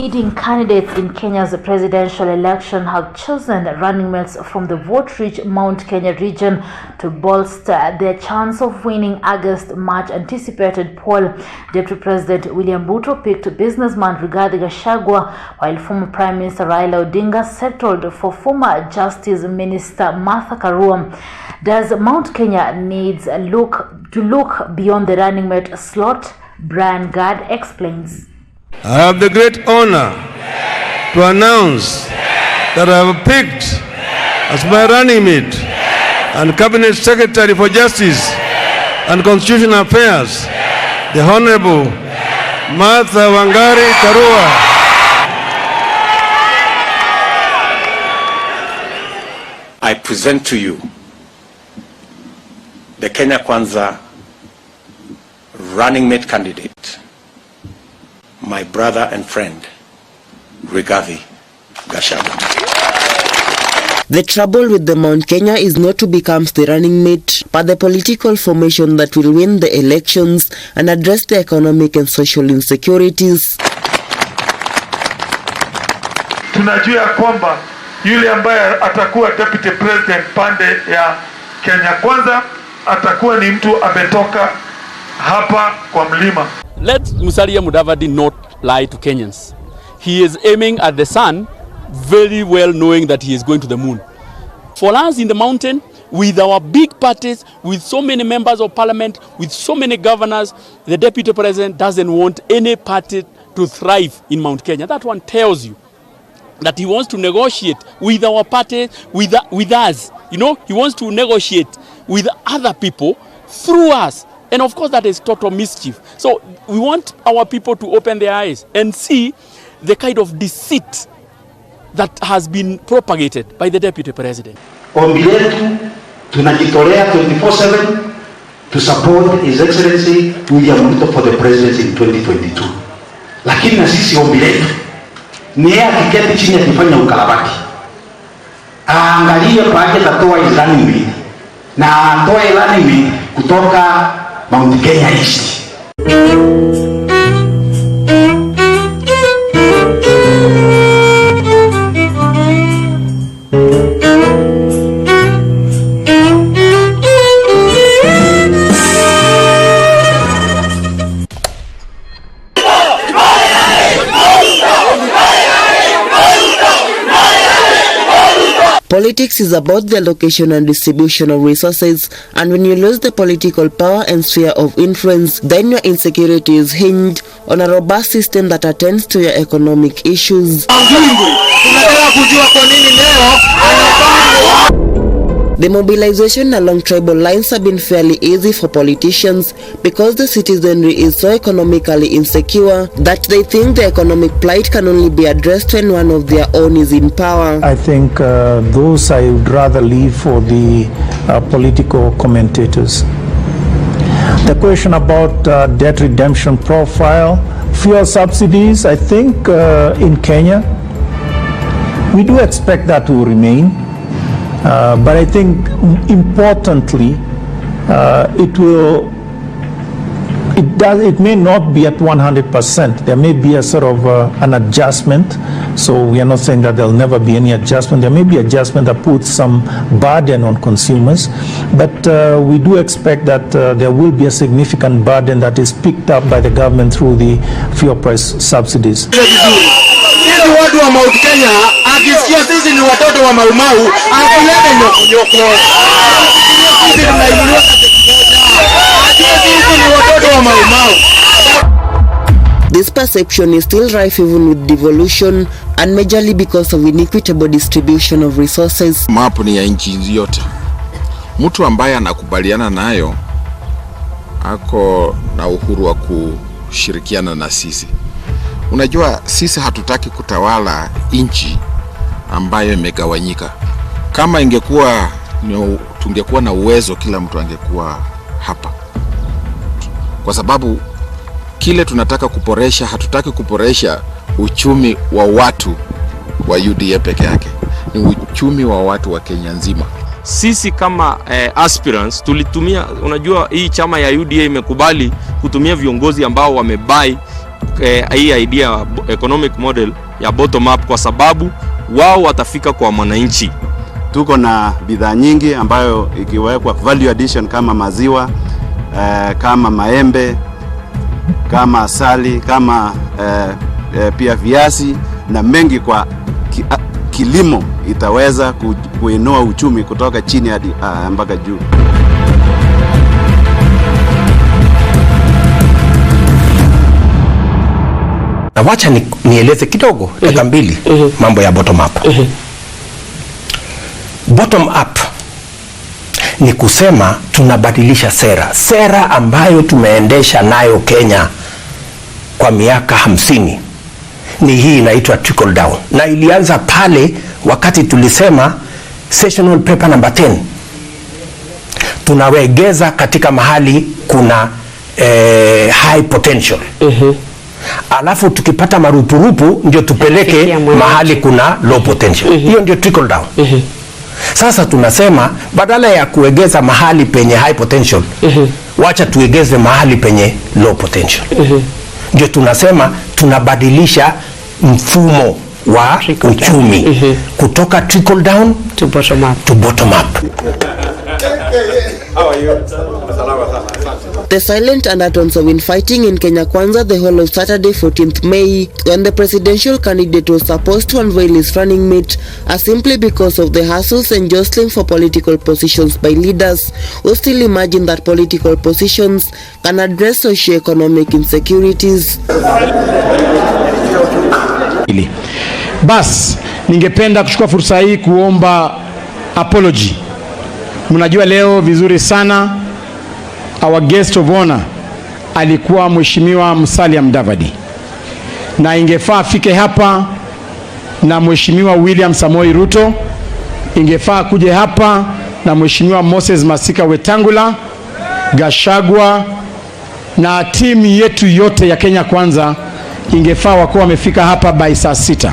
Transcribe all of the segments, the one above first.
Leading candidates in Kenya's presidential election have chosen running mates from the vote-rich Mount Kenya region to bolster their chance of winning August much anticipated poll. Deputy President William Ruto picked businessman Rigathi Gachagua, while former Prime Minister Raila Odinga settled for former Justice Minister Martha Karua. Does Mount Kenya needs to look beyond the running mate slot? Brian Gad explains. I have the great honor to announce that I have picked as my running mate and Cabinet Secretary for Justice and Constitutional Affairs, the Honorable Martha Wangari Karua. I present to you the Kenya Kwanza running mate candidate, my brother and friend, Rigathi Gachagua. The trouble with the Mount Kenya is not who becomes the running mate, but the political formation that will win the elections and address the economic and social insecurities. Tunajua kwamba yule ambaye atakuwa deputy president pande ya Kenya Kwanza atakuwa ni mtu ametoka hapa kwa mlima. Let Musalia Mudavadi not lie to Kenyans. He is aiming at the sun, very well knowing that he is going to the moon. For us in the mountain, with our big parties, with so many members of parliament, with so many governors, the deputy president doesn't want any party to thrive in Mount Kenya. That one tells you that he wants to negotiate with our party, with us. You know, he wants to negotiate with other people through us. And of course, that is total mischief. So we want our people to open their eyes and see the kind of deceit that has been propagated by the deputy president. Ombi letu tunajitolea 24/7 to support His Excellency William Ruto for the presidency in 2022. Lakini na sisi ombi letu ni yeye akiketi chini akifanya ukarabati, aangalie pale atatoa ilani mbili na atoe ilani mbili kutoka Mount Kenya East. Politics is about the allocation and distribution of resources, and when you lose the political power and sphere of influence, then your insecurity is hinged on a robust system that attends to your economic issues. The mobilization along tribal lines have been fairly easy for politicians because the citizenry is so economically insecure that they think the economic plight can only be addressed when one of their own is in power. I think those I would rather leave for the political commentators. The question about debt redemption profile, fuel subsidies, I think in Kenya, we do expect that to remain. But I think importantly, it may not be at 100%. There may be a sort of an adjustment. So we are not saying that there'll never be any adjustment. There may be adjustment that puts some burden on consumers, but we do expect that there will be a significant burden that is picked up by the government through the fuel price subsidies. Watu wa Mount Kenya akisikia sisi ni watoto wa Maumau akilete nyoko. This perception is still rife even with devolution, and majorly because of inequitable distribution of resources. Mapu ni ya nchi yote. Mtu ambaye anakubaliana nayo ako na uhuru wa kushirikiana na sisi. Unajua sisi hatutaki kutawala nchi ambayo imegawanyika. Kama tungekuwa na uwezo, kila mtu angekuwa hapa. Kwa sababu kile tunataka kuboresha, hatutaki kuboresha uchumi wa watu wa UDA peke yake. Ni uchumi wa watu wa Kenya nzima. Sisi kama aspirants tulitumia, unajua hii chama ya UDA imekubali kutumia viongozi ambao wamebai hii idea economic model ya bottom up kwa sababu wao watafika kwa mwananchi. Tuko na bidhaa nyingi ambayo ikiwekwa value addition kama maziwa, kama maembe, kama asali, kama pia viazi na mengi kwa kilimo itaweza kuinua uchumi kutoka chini hadi mpaka juu. Na wacha nieleze kidogo dakika mbili mambo ya bottom up. Bottom up ni kusema tunabadilisha sera ambayo tumeendesha nayo Kenya kwa miaka 50. Ni hii inaitwa trickle down, na ilianza pale wakati tulisema sessional paper number 10 tunawegeza katika mahali kuna high potential. Alafu tukipata marupurupu ndio tupeleke mahali kuna low potential. Hiyo ndio trickle down. Sasa tunasema badala ya kuegeza mahali penye high potential, wacha tuegeze mahali penye low potential. Ndio tunasema tunabadilisha mfumo wa uchumi kutoka trickle down to bottom up. The silent undertones of infighting in Kenya Kwanza the whole of Saturday 14th May when the presidential candidate was supposed to unveil his running mate are simply because of the hassles and jostling for political positions by leaders who still imagine that political positions can address socio-economic insecurities. Bas, ningependa kuchukua fursa hii kuomba apology. Mnajua leo vizuri sana our guest of honor alikuwa Mheshimiwa Musalia Mudavadi, na ingefaa afike hapa na Mheshimiwa William Samoei Ruto, ingefaa kuje hapa na Mheshimiwa Moses Masika Wetangula, Gachagua na timu yetu yote ya Kenya Kwanza, ingefaa wakuwa wamefika hapa by saa 6.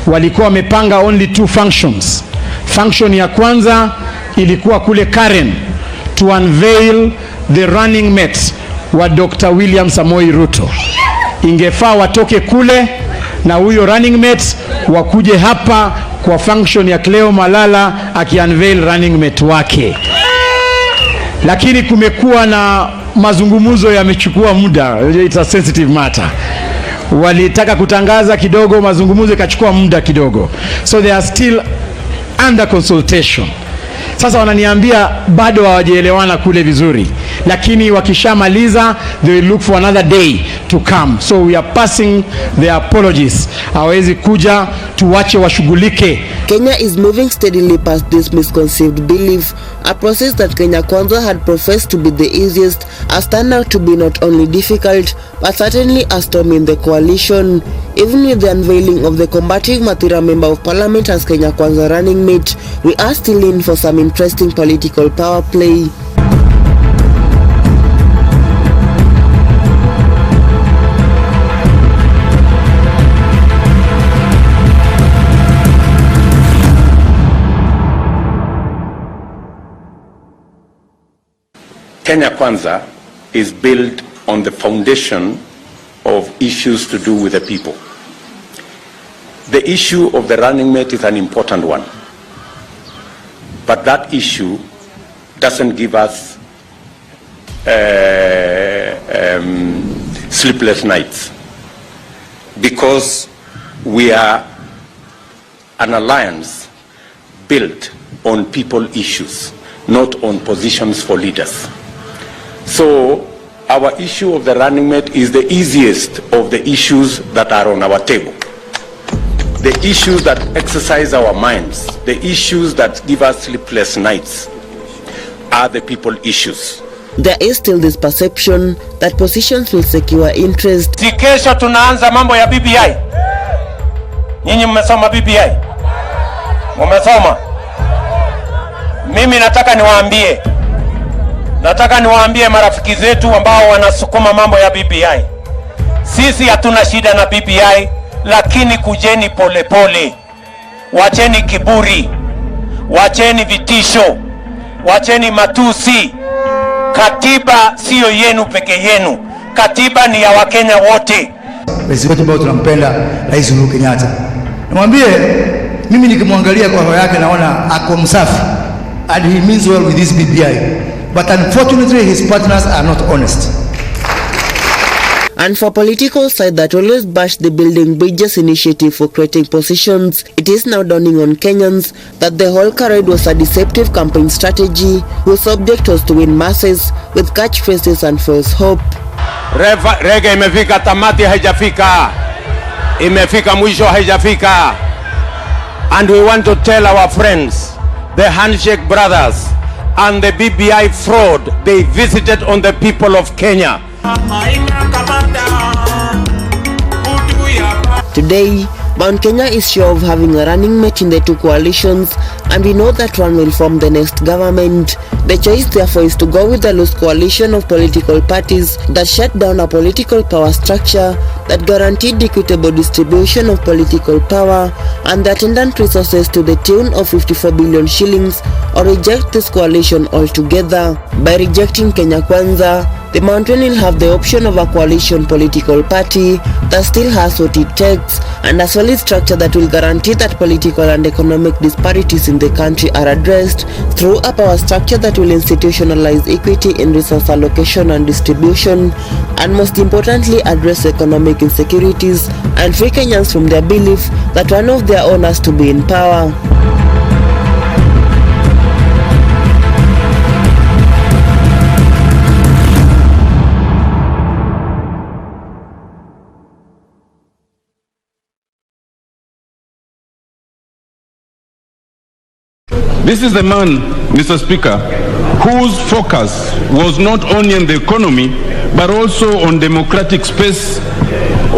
Walikuwa wamepanga only 2 functions. Function ya kwanza ilikuwa kule Karen to unveil the running mate wa Dr. William Samoei Ruto. Ingefaa watoke kule na huyo running mate wakuje hapa kwa function ya Cleo Malala aki-unveil running mate wake. Lakini kumekuwa na mazungumzo yamechukua muda, it's a sensitive matter. Walitaka kutangaza kidogo, mazungumzo ikachukua muda kidogo. So they are still under consultation. Sasa wananiambia bado hawajaelewana kule vizuri, lakini wakishamaliza they will look for another day to come. So we are passing their apologies. Hawezi kuja, tuwache washughulike. Kenya is moving steadily past this misconceived belief, a process that Kenya Kwanza had professed to be the easiest has turned out to be not only difficult but certainly a storm in the coalition. Even with the unveiling of the combative Mathira Member of Parliament as Kenya Kwanza running mate, we are still in for some interesting political power play. Kenya Kwanza is built on the foundation of issues to do with the people. The issue of the running mate is an important one, but that issue doesn't give us sleepless nights, because we are an alliance built on people issues, not on positions for leaders. So our issue of the running mate is the easiest of the issues that are on our table. The issues that exercise our minds, the issues that give us sleepless nights, are the people issues. There is still this perception that positions will secure interest. Si kesho tunaanza mambo ya BBI. Nyinyi mmesoma BBI? Mmesoma? Mimi nataka niwaambie marafiki zetu ambao wanasukuma mambo ya BBI. Sisi hatuna shida na BBI, lakini kujeni pole pole. Wacheni kiburi. Wacheni vitisho. Wacheni matusi. Katiba sio yenu peke yenu. Katiba ni ya Wakenya wote. rais wetu ambao tunampenda, Rais Uhuru Kenyatta. Namwambie mimi nikimwangalia kwa roho yake naona ako msafi and he means well with this BBI, but unfortunately his partners are not honest. And for political side that always bash the Building Bridges initiative for creating positions, it is now dawning on Kenyans that the whole charade was a deceptive campaign strategy whose object was to win masses with catchphrases and false hope. Rege imefika tamati, haijafika. Imefika mwisho, haijafika. And we want to tell our friends, the handshake brothers and the BBI fraud they visited on the people of Kenya. Today, Mount Kenya is sure of having a running mate in the two coalitions, and we know that one will form the next government. The choice therefore is to go with the loose coalition of political parties that shut down a political power structure that guaranteed equitable distribution of political power and the attendant resources to the tune of 54 billion shillings, or reject this coalition altogether. By rejecting Kenya Kwanza, the mountain will have the option of a coalition political party that still has what it takes and a solid structure that will guarantee that political and economic disparities in the country are addressed through a power structure that will institutionalize equity in resource allocation and distribution, and most importantly address economic insecurities and free Kenyans from their belief that one of their own has to be in power. This is the man, Mr. Speaker, whose focus was not only on the economy, but also on democratic space,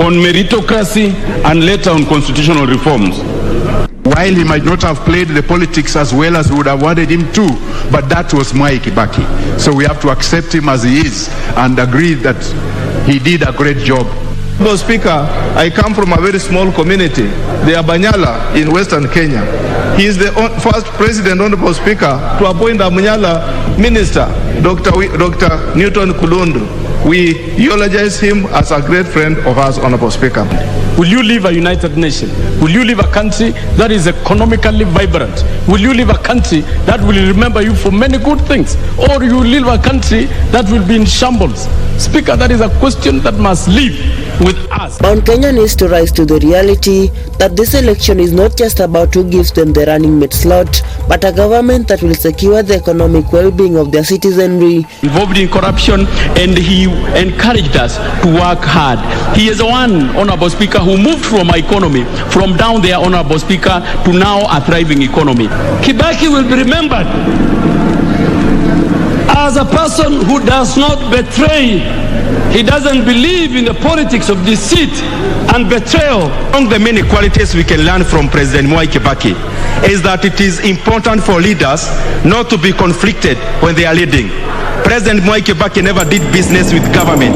on meritocracy, and later on constitutional reforms. While he might not have played the politics as well as we would have wanted him to, but that was Mwai Kibaki. So we have to accept him as he is and agree that he did a great job. Mr. Speaker, I come from a very small community, the Abanyala in Western Kenya. He is the first president, Honorable Speaker, to appoint a Manyala minister, Dr. Newton Kulundu. We eulogize him as a great friend of ours, Honorable Speaker. Will you leave a united nation? Will you leave a country that is economically vibrant? Will you leave a country that will remember you for many good things? Or you will leave a country that will be in shambles? Speaker, that is a question that must live with us. Mount Kenya needs to rise to the reality that this election is not just about who gives them the running mate slot, but a government that will secure the economic well-being of their citizenry. Involved in corruption, and he encouraged us to work hard. He is the one, Honorable Speaker, who moved from our economy, from down there, Honorable Speaker, to now a thriving economy. Kibaki will be remembered as a person who does not betray. He doesn't believe in the politics of deceit and betrayal. Among the many qualities we can learn from President Mwai Kibaki is that it is important for leaders not to be conflicted when they are leading. President Mwai Kibaki never did business with government.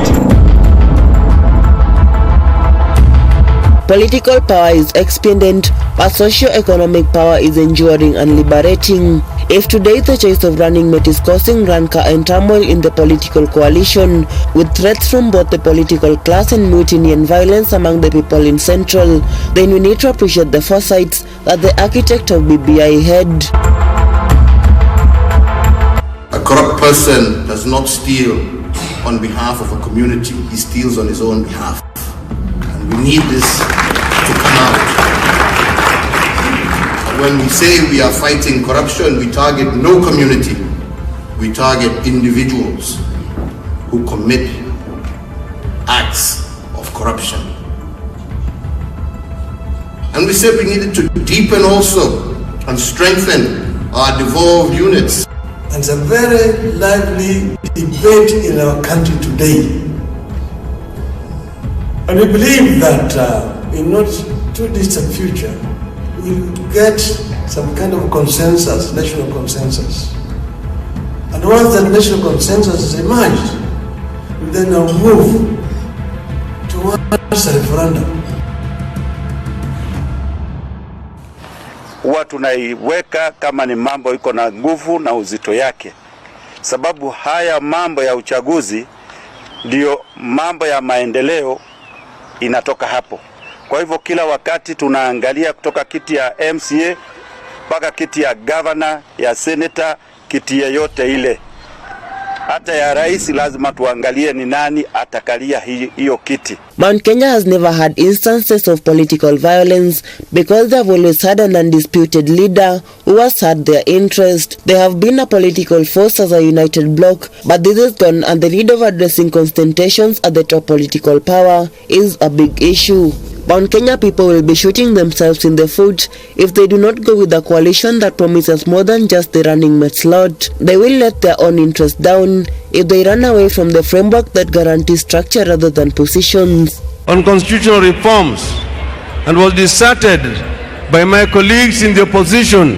Political power is expedient, but socio-economic power is enduring and liberating. If today the choice of running mate is causing rancor and turmoil in the political coalition, with threats from both the political class and mutiny and violence among the people in Central, then we need to appreciate the foresights that the architect of BBI had. A corrupt person does not steal on behalf of a community, he steals on his own behalf. And we need this to come out. When we say we are fighting corruption, we target no community. We target individuals who commit acts of corruption. And we said we needed to deepen also and strengthen our devolved units. And it's a very lively debate in our country today. And we believe that in not too distant future, we'll get some kind of consensus, national consensus. And once that national consensus is emerged, we then now move towards a referendum. Huwa tunaiweka kama ni mambo iko na nguvu na uzito yake, sababu haya mambo ya uchaguzi ndio mambo ya maendeleo inatoka hapo. Kwa hivyo kila wakati tunaangalia kutoka kiti ya MCA mpaka kiti ya governor, ya senator, kiti yoyote ile. Hata ya rais lazima tuangalie ni nani atakalia hiyo kiti. Mount Kenya has never had instances of political violence because they have always had an undisputed leader who has had their interest. They have been a political force as a united bloc, but this is gone, and the need of addressing constant tensions at the top political power is a big issue. Mount Kenya people will be shooting themselves in the foot if they do not go with a coalition that promises more than just the running mate slot. They will let their own interest down if they run away from the framework that guarantees structure rather than positions. On constitutional reforms, and was decided by my colleagues in the opposition.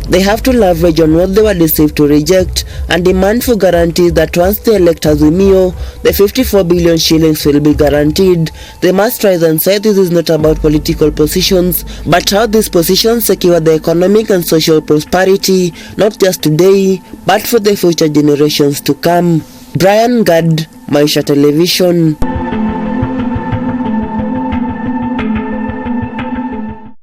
They have to leverage on what they were deceived to reject and demand for guarantees that once they elect Azimio, the 54 billion shillings will be guaranteed. They must rise and say this is not about political positions, but how these positions secure the economic and social prosperity, not just today, but for the future generations to come. Brian Gad, Maisha Television.